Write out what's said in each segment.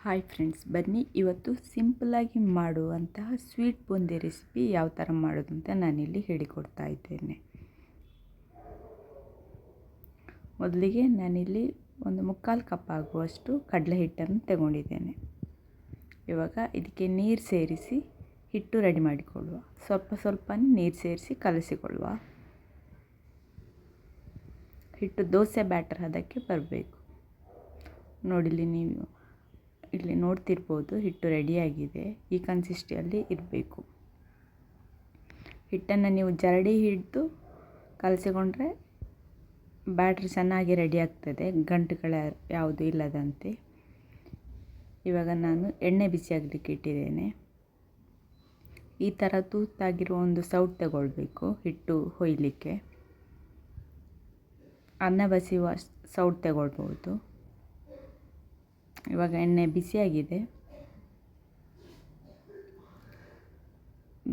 Hi friends, ಬನ್ನಿ ಇವತ್ತು ಸಿಂಪಲ್ಲಾಗಿ ಮಾಡುವಂತಹ ಸ್ವೀಟ್ ಬೂಂದಿ ರೆಸಿಪಿ ಯಾವ ಥರ ಮಾಡೋದು ಅಂತ ನಾನಿಲ್ಲಿ ಹೇಳಿಕೊಡ್ತಾ ಇದ್ದೇನೆ. ಮೊದಲಿಗೆ ನಾನಿಲ್ಲಿ ಒಂದು 3/4 ಕಪ್ ಆಗುವಷ್ಟು ಕಡಲೆ ಹಿಟ್ಟನ್ನು ತಗೊಂಡಿದ್ದೇನೆ. ಇವಾಗ ಇದಕ್ಕೆ ನೀರು ಸೇರಿಸಿ ಹಿಟ್ಟು ರೆಡಿ ಮಾಡಿಕೊಳ್ಳುವ. ಸ್ವಲ್ಪ ನೀರು ಸೇರಿಸಿ ಕಲಸಿಕೊಳ್ಳುವ. ಹಿಟ್ಟು ದೋಸೆ ಬ್ಯಾಟರ್ ಅದಕ್ಕೆ ಬರಬೇಕು. ನೋಡಿಲಿ, ನೀವು ಇಲ್ಲಿ ನೋಡ್ತಿರ್ಬೋದು, ಹಿಟ್ಟು ರೆಡಿಯಾಗಿದೆ. ಈ ಕನ್ಸಿಸ್ಟೆನ್ಸಿಯಲ್ಲಿ ಇರಬೇಕು. ಹಿಟ್ಟನ್ನು ನೀವು ಜರಡಿ ಹಿಡಿದು ಕಲಸಿಕೊಂಡ್ರೆ ಬ್ಯಾಟ್ರ್ ಚೆನ್ನಾಗಿ ರೆಡಿ ಆಗ್ತದೆ, ಗಂಟುಗಳ ಯಾವುದು ಇಲ್ಲದಂತೆ. ಇವಾಗ ನಾನು ಎಣ್ಣೆ ಬಿಸಿಯಾಗಲಿಕ್ಕೆ ಇಟ್ಟಿದ್ದೇನೆ. ಈ ಥರ ತೂತಾಗಿರೋ ಒಂದು ಸೌಟ್ ತಗೊಳ್ಬೇಕು ಹಿಟ್ಟು ಹೊಯ್ಲಿಕ್ಕೆ. ಅನ್ನ ಬಸಿಯುವ ಸೌಟ್ ತಗೊಳ್ಬೋದು. ಇವಾಗ ಎಣ್ಣೆ ಬಿಸಿಯಾಗಿದೆ.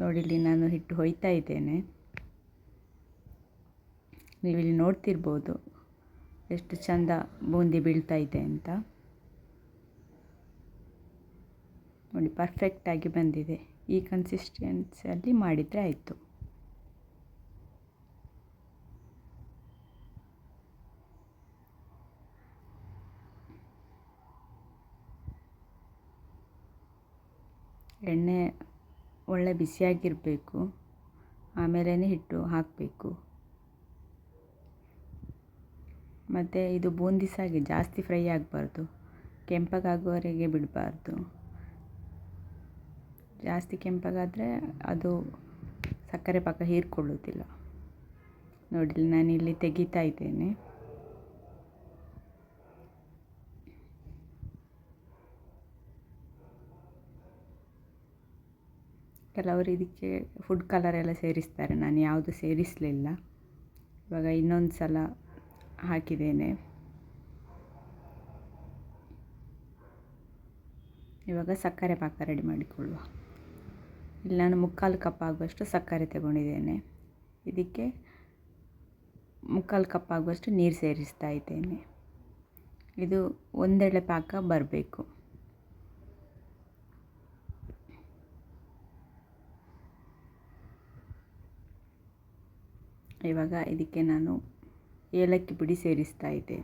ನೋಡಿಲಿ, ನಾನು ಹಿಟ್ಟು ಹೊಯ್ತಾ ಇದ್ದೇನೆ. ನೀವಿಲ್ಲಿ ನೋಡ್ತಿರ್ಬೋದು ಎಷ್ಟು ಚಂದ ಬೂಂದಿ ಬೀಳ್ತಾ ಇದೆ ಅಂತ. ನೋಡಿ, ಪರ್ಫೆಕ್ಟಾಗಿ ಬಂದಿದೆ. ಈ ಕನ್ಸಿಸ್ಟೆನ್ಸಿಯಲ್ಲಿ ಮಾಡಿದರೆ ಆಯಿತು. ಎಣ್ಣೆ ಒಳ್ಳೆ ಬಿಸಿಯಾಗಿರಬೇಕು, ಆಮೇಲೆ ಹಿಟ್ಟು ಹಾಕಬೇಕು. ಮತ್ತು ಇದು ಬೂಂದಿ ಸಾಗೆ ಜಾಸ್ತಿ ಫ್ರೈ ಆಗಬಾರ್ದು, ಕೆಂಪಗಾಗುವವರೆಗೆ ಬಿಡಬಾರ್ದು. ಜಾಸ್ತಿ ಕೆಂಪಗಾದರೆ ಅದು ಸಕ್ಕರೆ ಪಾಕ ಹೀರ್ಕೊಳ್ಳೋದಿಲ್ಲ. ನೋಡಿ, ನಾನಿಲ್ಲಿ ತೆಗಿತಾ ಇದ್ದೇನೆ. ಕೆಲವರು ಇದಕ್ಕೆ ಫುಡ್ ಕಲರ್ ಎಲ್ಲ ಸೇರಿಸ್ತಾರೆ, ನಾನು ಯಾವುದು ಸೇರಿಸಲಿಲ್ಲ. ಇವಾಗ ಇನ್ನೊಂದು ಸಲ ಹಾಕಿದ್ದೇನೆ. ಇವಾಗ ಸಕ್ಕರೆ ಪಾಕ ರೆಡಿ ಮಾಡಿಕೊಳ್ಳುವ. ಇಲ್ಲಿ ನಾನು 3/4 ಕಪ್ ಆಗುವಷ್ಟು ಸಕ್ಕರೆ ತಗೊಂಡಿದ್ದೇನೆ. ಇದಕ್ಕೆ 3/4 ಕಪ್ ಆಗುವಷ್ಟು ನೀರು ಸೇರಿಸ್ತಾ ಇದ್ದೇನೆ. ಇದು ಒಂದೆಳೆ ಪಾಕ ಬರಬೇಕು. ಇವಾಗ ಇದಕ್ಕೆ ನಾನು ಏಲಕ್ಕಿ ಪುಡಿ ಸೇರಿಸ್ತಾ ಇದ್ದೇನೆ.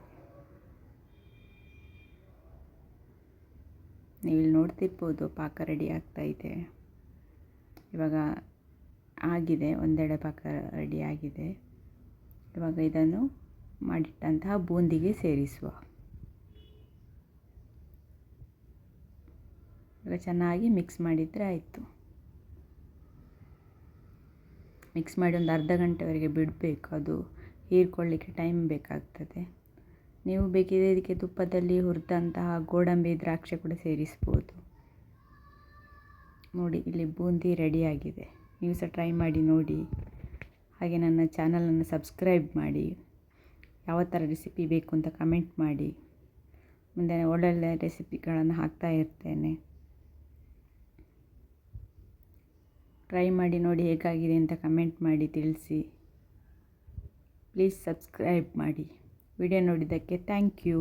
ನೀವಿಲ್ಲಿ ನೋಡ್ತಿರ್ಬೋದು, ಪಾಕ ರೆಡಿ ಆಗ್ತಾ ಇದೆ. ಇವಾಗ ಆಗಿದೆ, ಒಂದೆಡೆ ಪಾಕ ರೆಡಿ ಆಗಿದೆ. ಇವಾಗ ಇದನ್ನು ಮಾಡಿಟ್ಟಂತಹ ಬೂಂದಿಗೆ ಸೇರಿಸುವ. ಇವಾಗ ಚೆನ್ನಾಗಿ ಮಿಕ್ಸ್ ಮಾಡಿದರೆ ಆಯಿತು. ಮಿಕ್ಸ್ ಮಾಡಿ ಒಂದು ಅರ್ಧ ಗಂಟೆವರೆಗೆ ಬಿಡಬೇಕು. ಅದು ಹೀರ್ಕೊಳ್ಳಿಕ್ಕೆ ಟೈಮ್ ಬೇಕಾಗ್ತದೆ. ನೀವು ಬೇಕಿದ್ರೆ ಇದಕ್ಕೆ ತುಪ್ಪದಲ್ಲಿ ಹುರಿದಂತಹ ಗೋಡಂಬಿ ದ್ರಾಕ್ಷಿ ಕೂಡ ಸೇರಿಸ್ಬೋದು. ನೋಡಿ, ಇಲ್ಲಿ ಬೂಂದಿ ರೆಡಿಯಾಗಿದೆ. ನೀವು ಸಹ ಟ್ರೈ ಮಾಡಿ ನೋಡಿ. ಹಾಗೆ ನನ್ನ ಚಾನಲನ್ನು ಸಬ್ಸ್ಕ್ರೈಬ್ ಮಾಡಿ. ಯಾವ ಥರ ರೆಸಿಪಿ ಬೇಕು ಅಂತ ಕಮೆಂಟ್ ಮಾಡಿ. ಮುಂದೆ ಒಳ್ಳೊಳ್ಳೆ ರೆಸಿಪಿಗಳನ್ನು ಹಾಕ್ತಾ ಇರ್ತೇನೆ. ಟ್ರೈ ಮಾಡಿ ನೋಡಿ, ಹೇಗಾಗಿದೆ ಅಂತ ಕಮೆಂಟ್ ಮಾಡಿ ತಿಳಿಸಿ. ಪ್ಲೀಸ್ ಸಬ್ಸ್ಕ್ರೈಬ್ ಮಾಡಿ. ವಿಡಿಯೋ ನೋಡಿದ್ದಕ್ಕೆ ಥ್ಯಾಂಕ್ ಯು.